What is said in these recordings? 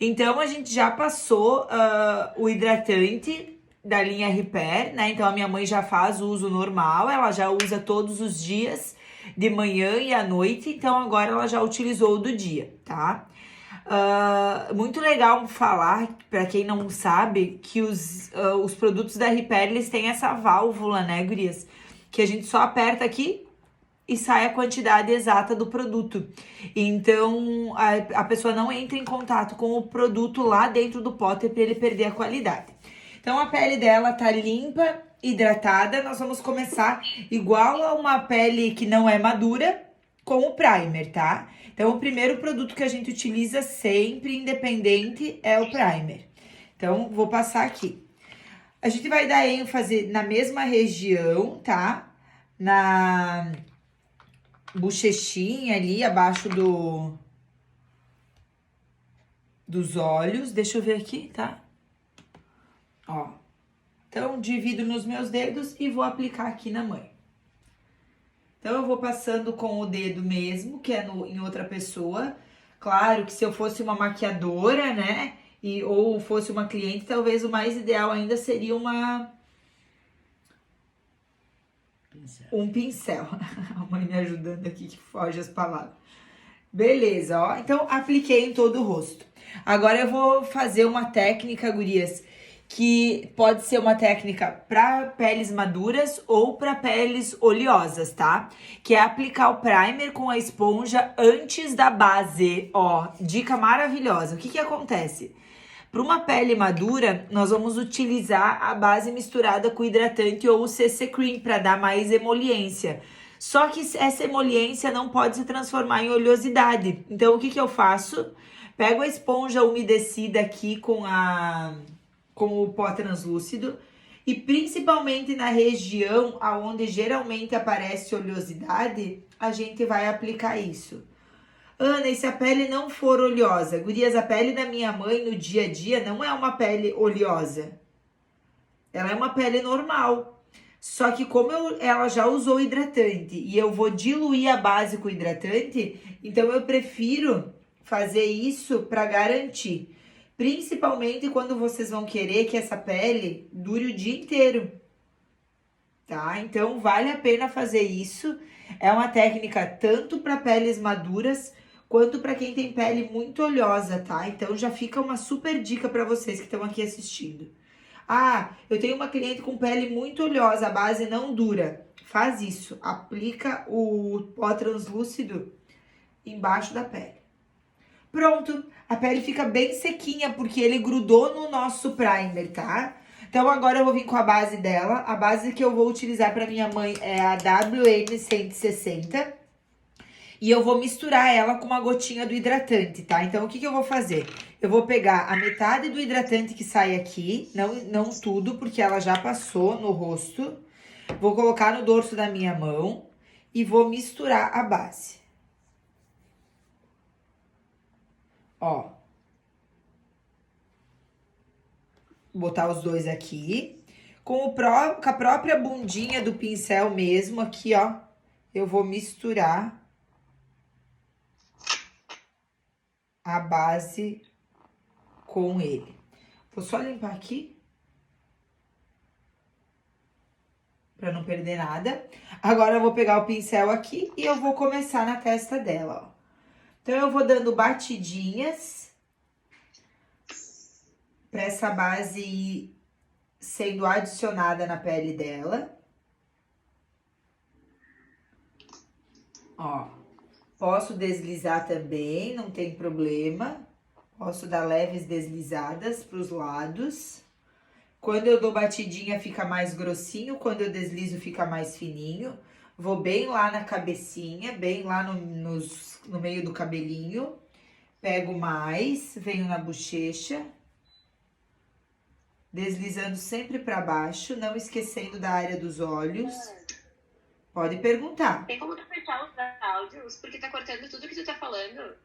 Então, a gente já passou o hidratante da linha Repair, né? Então, a minha mãe já faz o uso normal, ela já usa todos os dias, de manhã e à noite. Então, agora ela já utilizou o do dia, tá? Muito legal falar, para quem não sabe, que os produtos da Repair, eles têm essa válvula, né, gurias? Que a gente só aperta aqui e sai a quantidade exata do produto. Então, a pessoa não entra em contato com o produto lá dentro do pote para ele perder a qualidade. Então, a pele dela tá limpa, hidratada. Nós vamos começar igual a uma pele que não é madura, com o primer, tá? Então, o primeiro produto que a gente utiliza sempre, independente, é o primer. Então, vou passar aqui. A gente vai dar ênfase na mesma região, tá? Na bochechinha ali, abaixo dos olhos. Deixa eu ver aqui, tá? Ó. Então, divido nos meus dedos e vou aplicar aqui na mãe. Então, eu vou passando com o dedo mesmo, que é em outra pessoa. Claro que se eu fosse uma maquiadora, né? Ou fosse uma cliente, talvez o mais ideal ainda seria um pincel. A mãe me ajudando aqui, que foge as palavras. Beleza, ó. Então, apliquei em todo o rosto. Agora, eu vou fazer uma técnica, gurias, que pode ser uma técnica para peles maduras ou para peles oleosas, tá? Que é aplicar o primer com a esponja antes da base, ó. Dica maravilhosa. O que acontece? Para uma pele madura, nós vamos utilizar a base misturada com hidratante ou o CC Cream para dar mais emoliência. Só que essa emoliência não pode se transformar em oleosidade. Então, o que eu faço? Pego a esponja umedecida aqui com o pó translúcido e principalmente na região aonde geralmente aparece oleosidade, a gente vai aplicar isso. Ana, e se a pele não for oleosa? Gurias, a pele da minha mãe no dia a dia não é uma pele oleosa. Ela é uma pele normal. Só que como ela já usou hidratante e eu vou diluir a base com hidratante, então eu prefiro fazer isso para garantir. Principalmente quando vocês vão querer que essa pele dure o dia inteiro. Tá? Então vale a pena fazer isso. É uma técnica tanto para peles maduras quanto para quem tem pele muito oleosa, tá? Então já fica uma super dica para vocês que estão aqui assistindo. Ah, eu tenho uma cliente com pele muito oleosa, a base não dura. Faz isso, aplica o pó translúcido embaixo da pele. Pronto, a pele fica bem sequinha porque ele grudou no nosso primer, tá? Então agora eu vou vir com a base dela. A base que eu vou utilizar para minha mãe é a WM160. E eu vou misturar ela com uma gotinha do hidratante, tá? Então, o que eu vou fazer? Eu vou pegar a metade do hidratante que sai aqui, não tudo, porque ela já passou no rosto. Vou colocar no dorso da minha mão e vou misturar a base. Ó. Vou botar os dois aqui. Com a própria bundinha do pincel mesmo, aqui, ó. Eu vou misturar a base com ele. Vou só limpar aqui. Pra não perder nada. Agora eu vou pegar o pincel aqui e eu vou começar na testa dela, ó. Então, eu vou dando batidinhas pra essa base ir sendo adicionada na pele dela. Ó. Posso deslizar também, não tem problema. Posso dar leves deslizadas pros lados. Quando eu dou batidinha, fica mais grossinho. Quando eu deslizo, fica mais fininho. Vou bem lá na cabecinha, bem lá no meio do cabelinho. Pego mais, venho na bochecha. Deslizando sempre pra baixo, não esquecendo da área dos olhos. Pode perguntar. Tem como tu fechar os áudios? Porque tá cortando tudo que tu tá falando.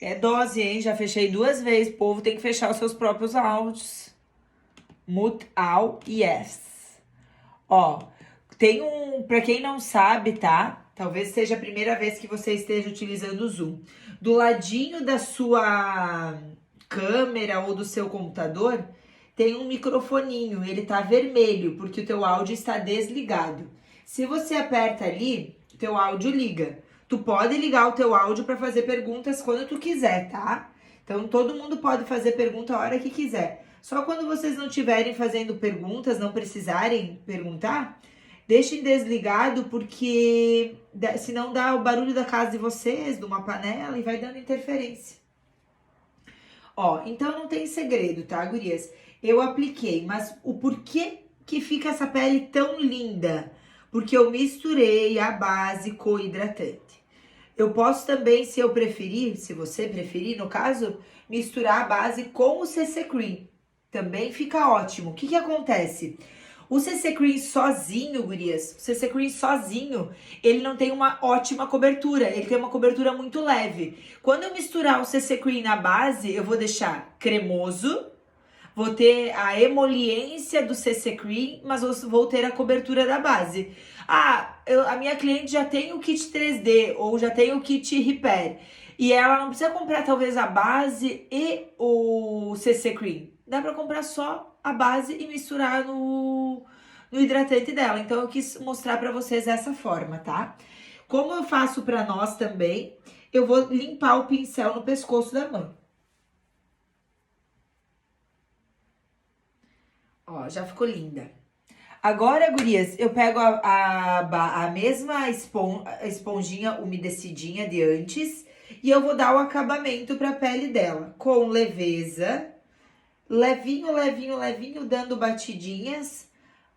É dose, hein? Já fechei 2 vezes. O povo tem que fechar os seus próprios áudios. Mute all, yes. Ó, tem pra quem não sabe, tá? Talvez seja a primeira vez que você esteja utilizando o Zoom. do ladinho da sua câmera ou do seu computador, tem um microfoninho, ele tá vermelho, porque o teu áudio está desligado. Se você aperta ali, o teu áudio liga. Tu pode ligar o teu áudio para fazer perguntas quando tu quiser, tá? Então, todo mundo pode fazer pergunta a hora que quiser. Só quando vocês não estiverem fazendo perguntas, não precisarem perguntar, deixem desligado, porque senão dá o barulho da casa de vocês, de uma panela, e vai dando interferência. Ó, então não tem segredo, tá, gurias? Eu apliquei, mas o porquê que fica essa pele tão linda? Porque eu misturei a base com o hidratante. Eu posso também, se eu preferir, se você preferir, no caso, misturar a base com o CC Cream. Também fica ótimo. O que acontece? O CC Cream sozinho, gurias, o CC Cream sozinho, ele não tem uma ótima cobertura, ele tem uma cobertura muito leve. Quando eu misturar o CC Cream na base, eu vou deixar cremoso, vou ter a emoliência do CC Cream, mas vou ter a cobertura da base. Ah, a minha cliente já tem o kit 3D ou já tem o kit Repair e ela não precisa comprar talvez a base e o CC Cream. Dá pra comprar só a base e misturar no hidratante dela. Então eu quis mostrar pra vocês dessa forma, tá? Como eu faço pra nós também, eu vou limpar o pincel no pescoço da mão. Ó, já ficou linda. Agora, gurias, eu pego a mesma esponjinha umedecidinha de antes e eu vou dar o acabamento pra pele dela. Com leveza, levinho, levinho, levinho, dando batidinhas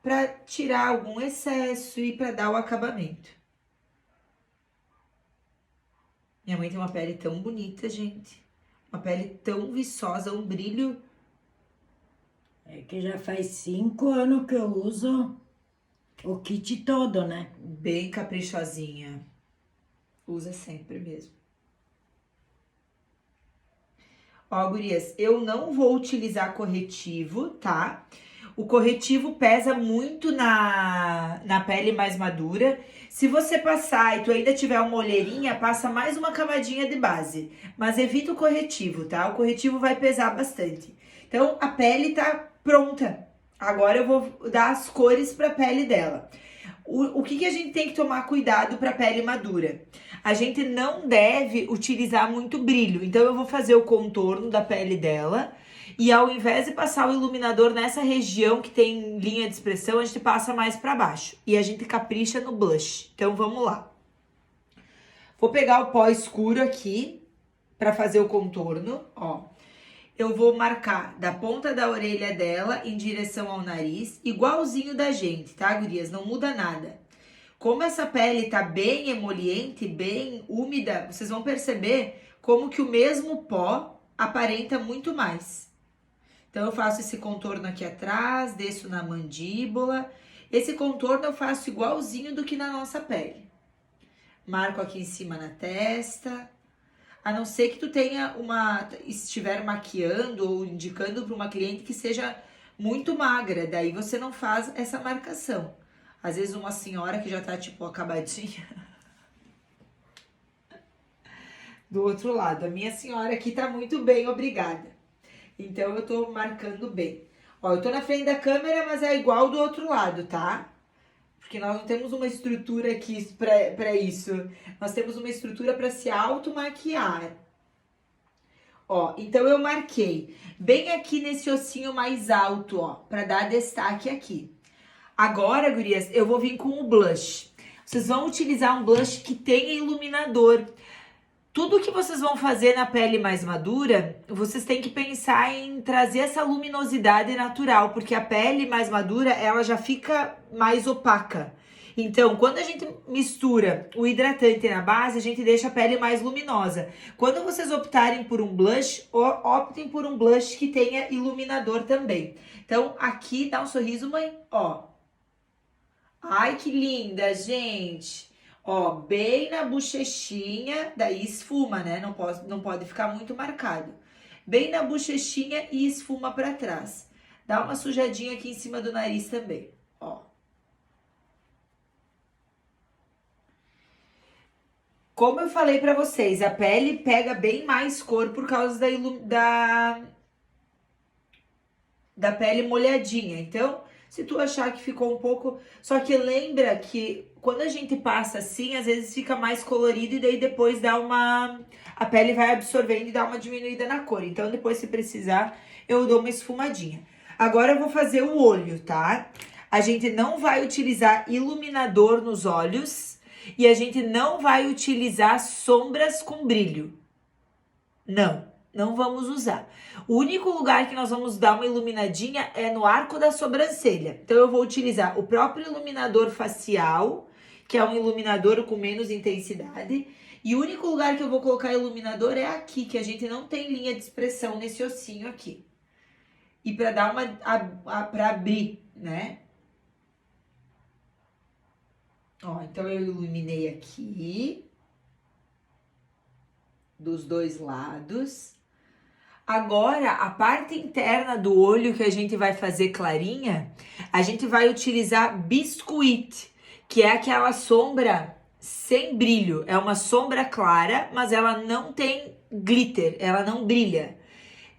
pra tirar algum excesso e pra dar o acabamento. Minha mãe tem uma pele tão bonita, gente. Uma pele tão viçosa, um brilho. É que já faz 5 anos que eu uso o kit todo, né? Bem caprichosinha. Usa sempre mesmo. Ó, gurias, eu não vou utilizar corretivo, tá? O corretivo pesa muito na pele mais madura. Se você passar e tu ainda tiver uma olheirinha, passa mais uma camadinha de base. Mas evita o corretivo, tá? O corretivo vai pesar bastante. Então, a pele tá pronta. Agora eu vou dar as cores pra pele dela. O que a gente tem que tomar cuidado pra pele madura? A gente não deve utilizar muito brilho. Então, eu vou fazer o contorno da pele dela. E ao invés de passar o iluminador nessa região que tem linha de expressão, a gente passa mais pra baixo. E a gente capricha no blush. Então, vamos lá. Vou pegar o pó escuro aqui pra fazer o contorno, ó. Eu vou marcar da ponta da orelha dela em direção ao nariz, igualzinho da gente, tá, gurias? Não muda nada. Como essa pele tá bem emoliente, bem úmida, vocês vão perceber como que o mesmo pó aparenta muito mais. Então, eu faço esse contorno aqui atrás, desço na mandíbula. Esse contorno eu faço igualzinho do que na nossa pele. Marco aqui em cima na testa. A não ser que tu tenha estiver maquiando ou indicando para uma cliente que seja muito magra, daí você não faz essa marcação. Às vezes uma senhora que já tá tipo acabadinha. Do outro lado, a minha senhora aqui tá muito bem, obrigada. Então eu tô marcando bem. Ó, eu tô na frente da câmera, mas é igual do outro lado, tá? Porque nós não temos uma estrutura aqui pra isso. Nós temos uma estrutura pra se automaquiar. Ó, então eu marquei bem aqui nesse ossinho mais alto, ó, pra dar destaque aqui. Agora, gurias, eu vou vir com o blush. Vocês vão utilizar um blush que tenha iluminador. Tudo que vocês vão fazer na pele mais madura, vocês têm que pensar em trazer essa luminosidade natural, porque a pele mais madura, ela já fica mais opaca. Então, quando a gente mistura o hidratante na base, a gente deixa a pele mais luminosa. Quando vocês optarem por um blush, optem por um blush que tenha iluminador também. Então, aqui, dá um sorriso, mãe, ó. Ai, que linda, gente! Ó, bem na bochechinha, daí esfuma, né? Não pode ficar muito marcado. Bem na bochechinha e esfuma pra trás. Dá uma sujadinha aqui em cima do nariz também, ó. Como eu falei pra vocês, a pele pega bem mais cor por causa da pele molhadinha. Então, se tu achar que ficou um pouco... Só que lembra que quando a gente passa assim, às vezes fica mais colorido e daí depois dá uma... A pele vai absorvendo e dá uma diminuída na cor. Então, depois, se precisar, eu dou uma esfumadinha. Agora, eu vou fazer o olho, tá? A gente não vai utilizar iluminador nos olhos e a gente não vai utilizar sombras com brilho. Não vamos usar. O único lugar que nós vamos dar uma iluminadinha é no arco da sobrancelha. Então, eu vou utilizar o próprio iluminador facial, que é um iluminador com menos intensidade. E o único lugar que eu vou colocar iluminador é aqui, que a gente não tem linha de expressão nesse ossinho aqui. E para dar para abrir, né? Ó, então eu iluminei aqui dos dois lados. Agora, a parte interna do olho que a gente vai fazer clarinha, a gente vai utilizar biscuit, que é aquela sombra sem brilho. É uma sombra clara, mas ela não tem glitter, ela não brilha.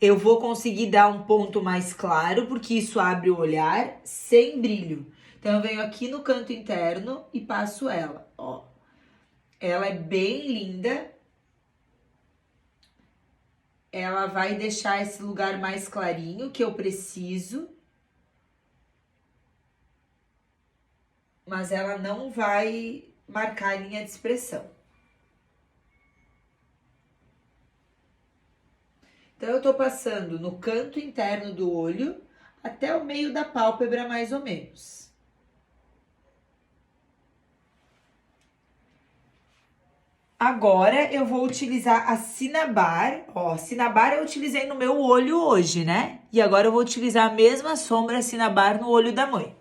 Eu vou conseguir dar um ponto mais claro, porque isso abre o olhar sem brilho. Então, eu venho aqui no canto interno e passo ela, ó. Ela é bem linda. Ela vai deixar esse lugar mais clarinho, que eu preciso. Mas ela não vai marcar a linha de expressão. Então, eu tô passando no canto interno do olho até o meio da pálpebra, mais ou menos. Agora, eu vou utilizar a Cinnabar. Ó, Cinnabar eu utilizei no meu olho hoje, né? E agora eu vou utilizar a mesma sombra Cinnabar no olho da mãe.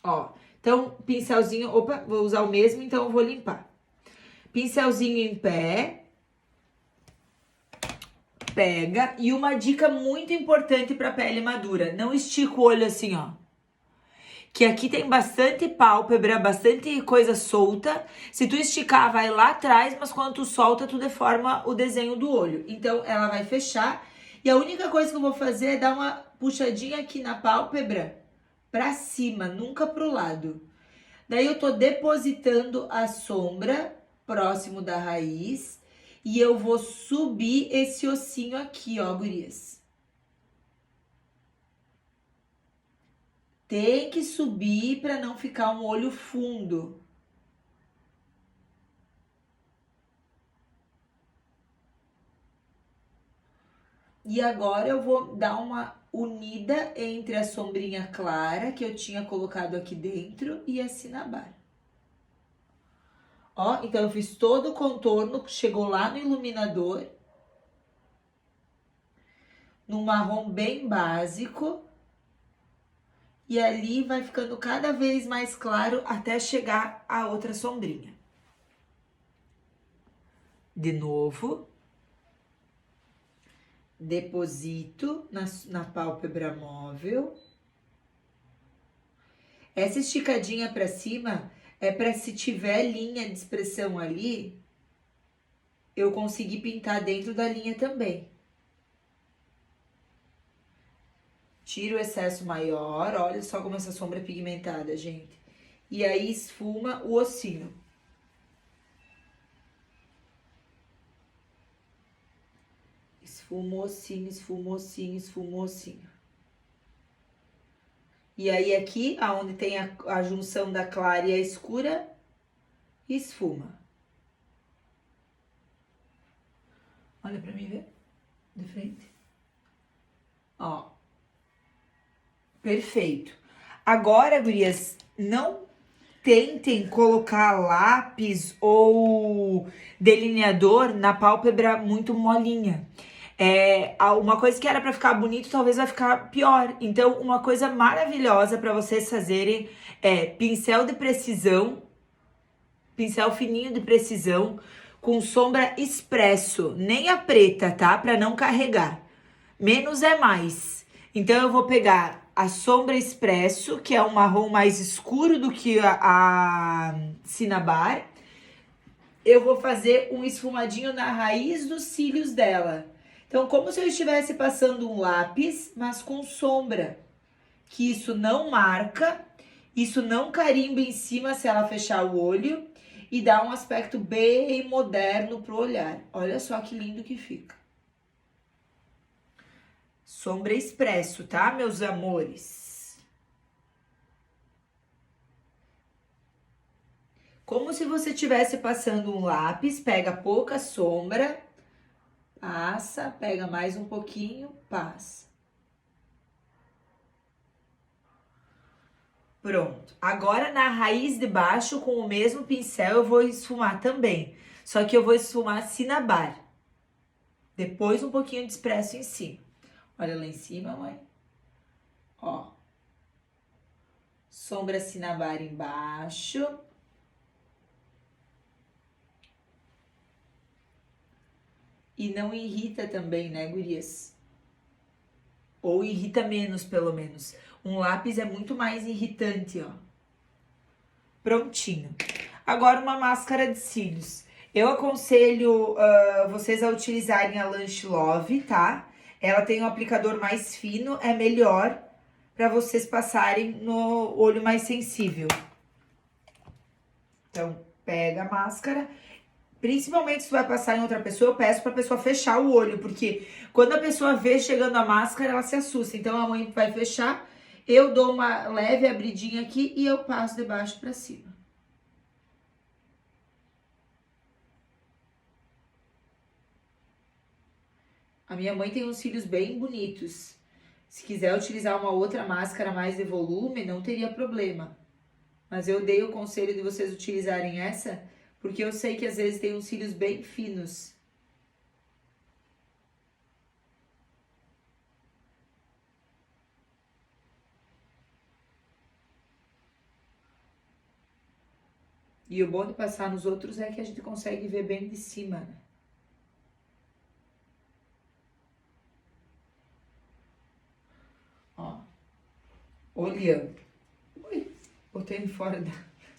Ó, então, pincelzinho... Opa, vou usar o mesmo, então eu vou limpar. Pincelzinho em pé. Pega. E uma dica muito importante para pele madura. Não estica o olho assim, ó. Que aqui tem bastante pálpebra, bastante coisa solta. Se tu esticar, vai lá atrás, mas quando tu solta, tu deforma o desenho do olho. Então, ela vai fechar. E a única coisa que eu vou fazer é dar uma puxadinha aqui na pálpebra pra cima, nunca pro lado. Daí, eu tô depositando a sombra próximo da raiz. E eu vou subir esse ossinho aqui, ó, gurias. Tem que subir para não ficar um olho fundo. E agora eu vou dar uma unida entre a sombrinha clara que eu tinha colocado aqui dentro e a Cinnabar. Ó, então eu fiz todo o contorno, chegou lá no iluminador. No marrom bem básico. E ali vai ficando cada vez mais claro até chegar a outra sombrinha. De novo. Deposito na pálpebra móvel. Essa esticadinha pra cima é pra se tiver linha de expressão ali, eu conseguir pintar dentro da linha também. Tiro o excesso maior, olha só como essa sombra é pigmentada, gente. E aí esfuma o ossinho. Esfuma o ossinho, esfuma o ossinho, esfuma o ossinho. E aí aqui, aonde tem a junção da clara e a escura, esfuma. Olha pra mim ver, de frente. Ó. Perfeito. Agora, gurias, não tentem colocar lápis ou delineador na pálpebra muito molinha. Uma coisa que era pra ficar bonito, talvez vai ficar pior. Então, uma coisa maravilhosa pra vocês fazerem é pincel de precisão, pincel fininho de precisão, com sombra expresso, nem a preta, tá? Pra não carregar. Menos é mais. Então, eu vou pegar a sombra expresso, que é um marrom mais escuro do que a Cinnabar. eu vou fazer um esfumadinho na raiz dos cílios dela. Então, como se eu estivesse passando um lápis, mas com sombra. Que isso não marca, isso não carimba em cima se ela fechar o olho e dá um aspecto bem moderno pro olhar. Olha só que lindo que fica. Sombra Expresso, tá, meus amores? Como se você estivesse passando um lápis, pega pouca sombra, passa, pega mais um pouquinho, passa. Pronto. Agora na raiz de baixo, com o mesmo pincel, eu vou esfumar também. Só que eu vou esfumar Cinnabar. Depois um pouquinho de Expresso em cima. Olha lá em cima, mãe. Ó. Sombra Cinnabar embaixo. E não irrita também, né, gurias? Ou irrita menos, pelo menos. Um lápis é muito mais irritante, ó. Prontinho. Agora uma máscara de cílios. Eu aconselho vocês a utilizarem a Lash Love, tá? Ela tem um aplicador mais fino, é melhor para vocês passarem no olho mais sensível. Então, pega a máscara. Principalmente se tu vai passar em outra pessoa, eu peço pra pessoa fechar o olho, porque quando a pessoa vê chegando a máscara, ela se assusta. Então, a mãe vai fechar, eu dou uma leve abridinha aqui e eu passo de baixo pra cima. A minha mãe tem uns cílios bem bonitos. Se quiser utilizar uma outra máscara mais de volume, não teria problema. Mas eu dei o conselho de vocês utilizarem essa, porque eu sei que às vezes tem uns cílios bem finos. E o bom de passar nos outros é que a gente consegue ver bem de cima, né? Ó. Olhando. Ui, botei fora da...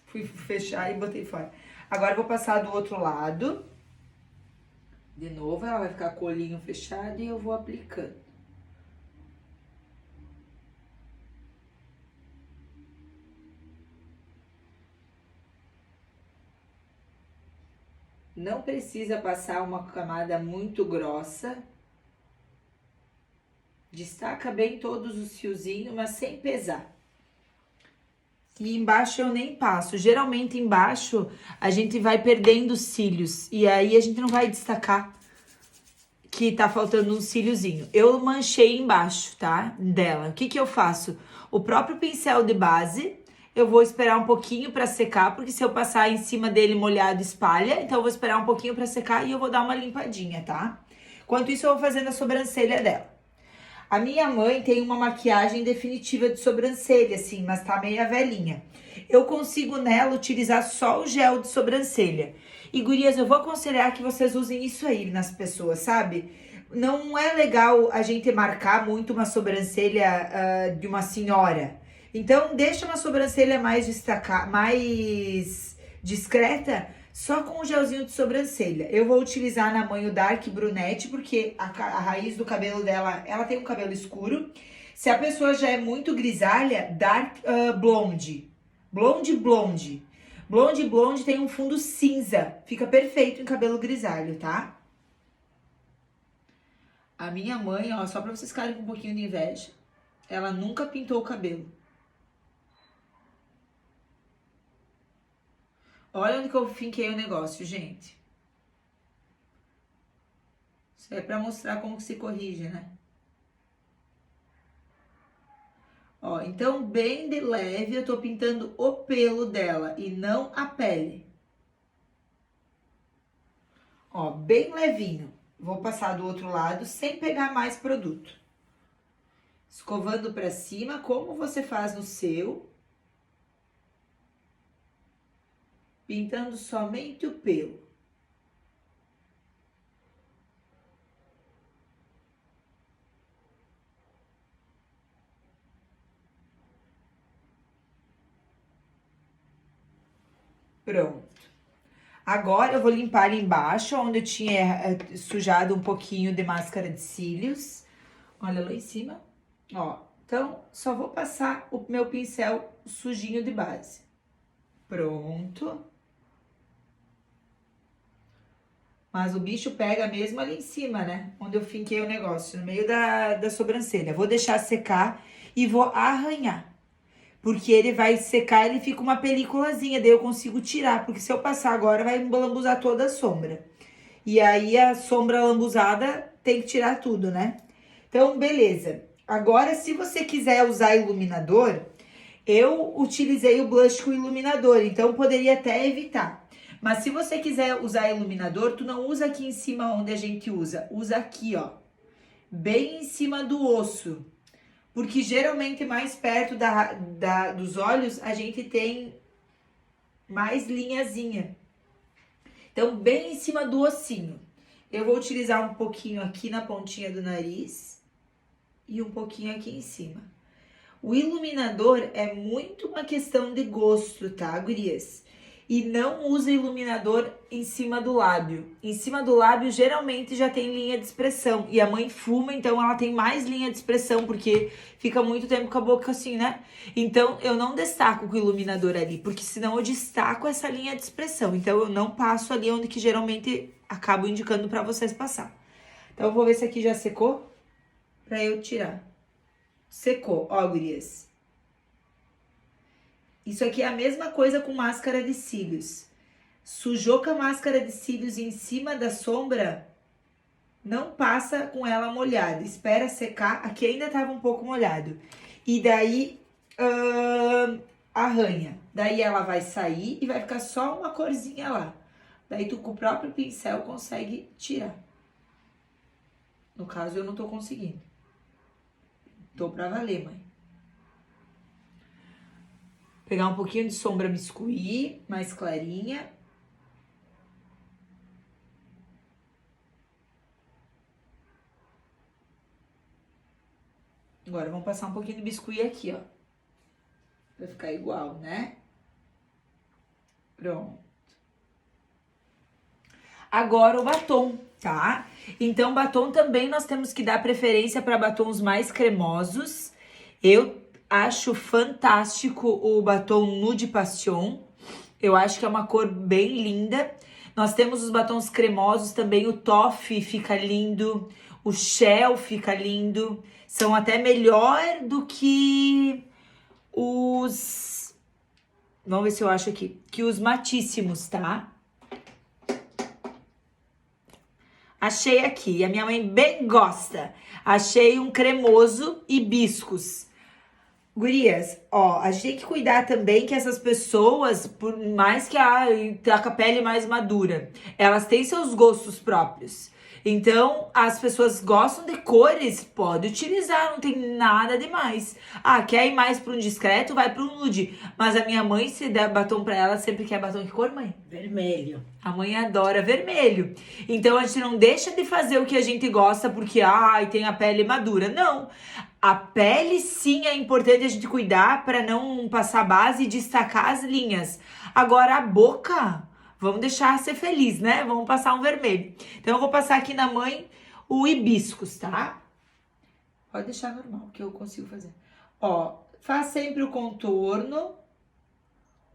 Fui fechar e botei fora. Agora eu vou passar do outro lado. De novo, ela vai ficar com o olhinho fechado e eu vou aplicando. Não precisa passar uma camada muito grossa. Destaca bem todos os fiozinhos, mas sem pesar. E embaixo eu nem passo. Geralmente embaixo a gente vai perdendo os cílios. E aí a gente não vai destacar que tá faltando um cíliozinho. Eu manchei embaixo, tá? Dela. O que que eu faço? O próprio pincel de base, eu vou esperar um pouquinho pra secar, porque se eu passar em cima dele molhado, espalha. Então eu vou esperar um pouquinho pra secar e eu vou dar uma limpadinha, tá? Enquanto isso eu vou fazendo a sobrancelha dela. A minha mãe tem uma maquiagem definitiva de sobrancelha, assim, mas tá meia velhinha. Eu consigo nela utilizar só o gel de sobrancelha. E gurias, eu vou aconselhar que vocês usem isso aí nas pessoas, sabe? Não é legal a gente marcar muito uma sobrancelha de uma senhora. Então, deixa uma sobrancelha mais mais discreta, só com um gelzinho de sobrancelha. Eu vou utilizar na mãe o Dark Brunette, porque a raiz do cabelo dela, ela tem um cabelo escuro. Se a pessoa já é muito grisalha, Dark Blonde. Blonde Blonde. Blonde Blonde tem um fundo cinza. Fica perfeito em cabelo grisalho, tá? A minha mãe, ó, só pra vocês ficarem com um pouquinho de inveja, ela nunca pintou o cabelo. Olha onde que eu finquei o negócio, gente. Isso é pra mostrar como que se corrige, né? Ó, então, bem de leve, eu tô pintando o pelo dela e não a pele. Ó, bem levinho. Vou passar do outro lado sem pegar mais produto. Escovando pra cima, como você faz no seu. Pintando somente o pelo. Pronto. Agora eu vou limpar ali embaixo, onde eu tinha sujado um pouquinho de máscara de cílios. Olha lá em cima, ó. Então, só vou passar o meu pincel sujinho de base. Pronto. Mas o bicho pega mesmo ali em cima, né? Onde eu finquei o negócio, no meio da sobrancelha. Vou deixar secar e vou arranhar. Porque ele vai secar, ele fica uma peliculazinha, daí eu consigo tirar. Porque se eu passar agora, vai lambuzar toda a sombra. E aí, a sombra lambuzada tem que tirar tudo, né? Então, beleza. Agora, se você quiser usar iluminador, eu utilizei o blush com iluminador. Então, poderia até evitar. Mas se você quiser usar iluminador, tu não usa aqui em cima onde a gente usa. Usa aqui, ó. Bem em cima do osso. Porque geralmente mais perto dos olhos a gente tem mais linhazinha. Então, bem em cima do ossinho. Eu vou utilizar um pouquinho aqui na pontinha do nariz e um pouquinho aqui em cima. O iluminador é muito uma questão de gosto, tá, gurias? E não usa iluminador em cima do lábio. Em cima do lábio, geralmente, já tem linha de expressão. E a mãe fuma, então ela tem mais linha de expressão, porque fica muito tempo com a boca assim, né? Então, eu não destaco com o iluminador ali, porque senão eu destaco essa linha de expressão. Então, eu não passo ali onde que geralmente acabo indicando pra vocês passar. Então, eu vou ver se aqui já secou, pra eu tirar. Secou, ó, gurias. Isso aqui é a mesma coisa com máscara de cílios. Sujou com a máscara de cílios em cima da sombra, não passa com ela molhada. Espera secar. Aqui ainda estava um pouco molhado. E daí, arranha. Daí ela vai sair e vai ficar só uma corzinha lá. Daí tu com o próprio pincel consegue tirar. No caso, eu não tô conseguindo. Tô pra valer, mãe. Pegar um pouquinho de sombra biscuit, mais clarinha. Agora, vamos passar um pouquinho de biscuit aqui, ó. Vai ficar igual, né? Pronto. Agora o batom, tá? Então, batom também nós temos que dar preferência para batons mais cremosos. Eu acho fantástico o batom Nude Passion. Eu acho que é uma cor bem linda. Nós temos os batons cremosos também. O Toffee fica lindo. O Shell fica lindo. São até melhor do que os... Vamos ver se eu acho aqui. Que os matíssimos, tá? Achei aqui. A minha mãe bem gosta. Achei um cremoso hibiscus. Gurias, ó, a gente tem que cuidar também que essas pessoas, por mais que tá com a pele mais madura, elas têm seus gostos próprios. Então, as pessoas gostam de cores, pode utilizar, não tem nada demais. Ah, quer ir mais para um discreto, vai para um nude. Mas a minha mãe, se der batom para ela, sempre quer batom de cor, mãe? Vermelho. A mãe adora vermelho. Então, a gente não deixa de fazer o que a gente gosta porque, tem a pele madura. Não. A pele, sim, é importante a gente cuidar para não passar base e destacar as linhas. Agora, a boca, vamos deixar ser feliz, né? Vamos passar um vermelho. Então, eu vou passar aqui na mãe o hibiscus, tá? Pode deixar normal, que eu consigo fazer. Ó, faz sempre o contorno.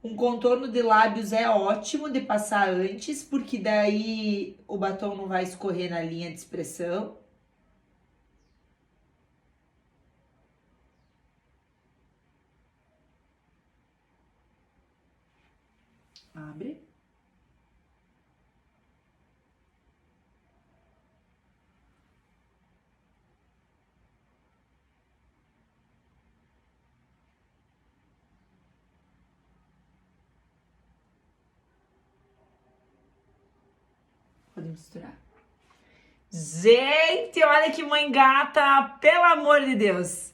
Um contorno de lábios é ótimo de passar antes, porque daí o batom não vai escorrer na linha de expressão. Abre. Pode misturar. Gente, olha que mãe gata, pelo amor de Deus.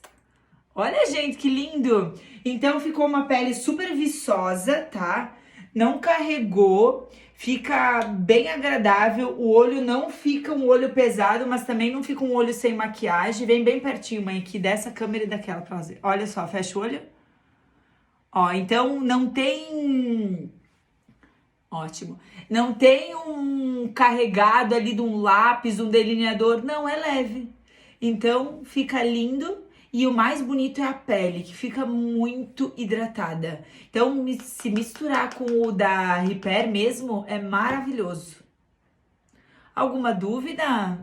Olha, gente, que lindo. Então, ficou uma pele super viçosa, tá? Não carregou, fica bem agradável. O olho não fica um olho pesado, mas também não fica um olho sem maquiagem. Vem bem pertinho, mãe, aqui dessa câmera e daquela pra fazer. Olha só, fecha o olho. Ó, então não tem Ótimo. Não tem um carregado ali de um lápis, um delineador. Não, é leve. Então, fica lindo. E o mais bonito é a pele, que fica muito hidratada. Então, se misturar com o da Repair mesmo, é maravilhoso. Alguma dúvida?